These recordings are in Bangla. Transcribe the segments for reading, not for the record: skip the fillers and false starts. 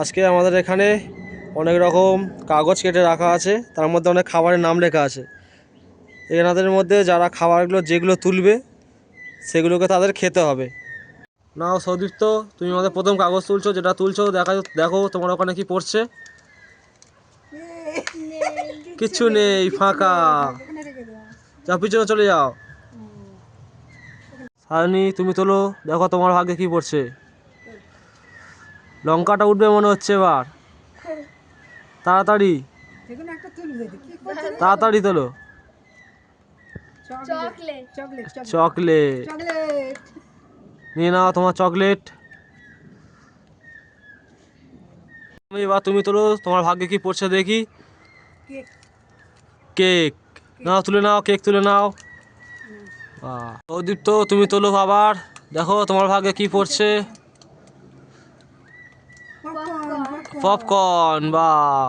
আজকে আমাদের এখানে অনেক রকম কাগজ কেটে রাখা আছে, তার মধ্যে অনেক খাবারের নাম লেখা আছে। এনাদের মধ্যে যারা খাবারগুলো যেগুলো তুলবে সেগুলোকে তাদের খেতে হবে। নাও সৌদীপ্ত, তুমি আমাদের প্রথম কাগজ তুলছো, যেটা তুলছো দেখো তোমার ওখানে কি পড়ছে। কিচ্ছু নেই, ফাঁকা। যাও পিছনে চলে যাও। সায়নী তুমি তোলো, দেখো তোমার ভাগ্যে কি পড়ছে। লঙ্কাটা উঠবে মনে হচ্ছে এবার। তাড়াতাড়ি তাড়াতাড়ি তোলো। চকলেট নিয়ে নাও তোমার চকলেট। এবার তুমি তোলো, তোমার ভাগ্যে কি পড়ছে দেখি। কেক নাও, তুলে নাও, কেক তুলে নাও। প্রদীপ্ত তুমি তোলো আবার, দেখো তোমার ভাগ্যে কি পড়ছে। পপকর্ন, বাহ,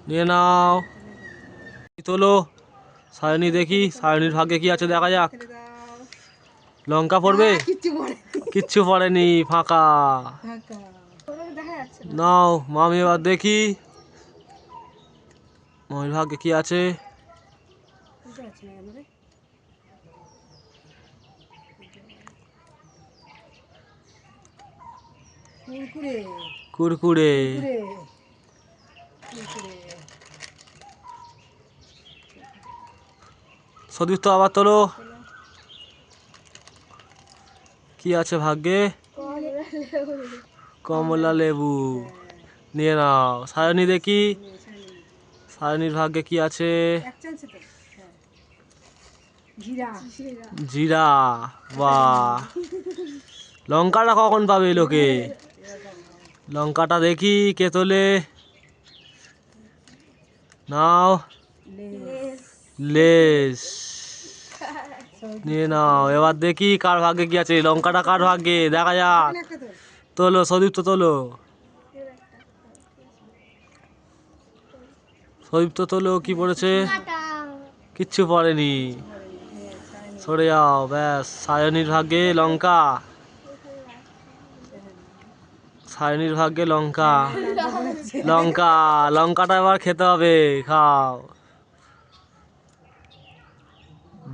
নিয়ে নাও। তোলো সায়নী, দেখি সায়নীর ভাগ্যে কি আছে, দেখা যাক। লঙ্কা পড়বে? কিচ্ছু পড়েনি, ফাঁকা। নাও মামি, এবার দেখি মামির ভাগ্যে কি আছে। কুরকুরে। সদীপ্ত আবার তোলো, কি আছে ভাগ্যে। কমলা লেবু, নিয়ে নাও। সায়নী দেখি সায়নীর ভাগ্যে কি আছে। জিরা, বাহ। লঙ্কাটা কখন পাবে লোকে। লঙ্কাটা দেখি কে তোলে। নাও, লেস, নিয়ে নাও। এবার দেখি কার ভাগ্যে কি আছে, লঙ্কাটা কার ভাগ্যে, দেখা যাক। তোলো সদীপ্ত, তোলো সদীপ্ত, তোলো কি পড়েছে। কিচ্ছু পড়েনি, সরে যাও। ব্যাস, সায়নীর ভাগ্যে লঙ্কা। সায়নীর ভাগ্যে লঙ্কা। লঙ্কা, লঙ্কাটা এবার খেতে হবে, খাও।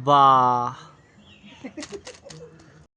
বাহ।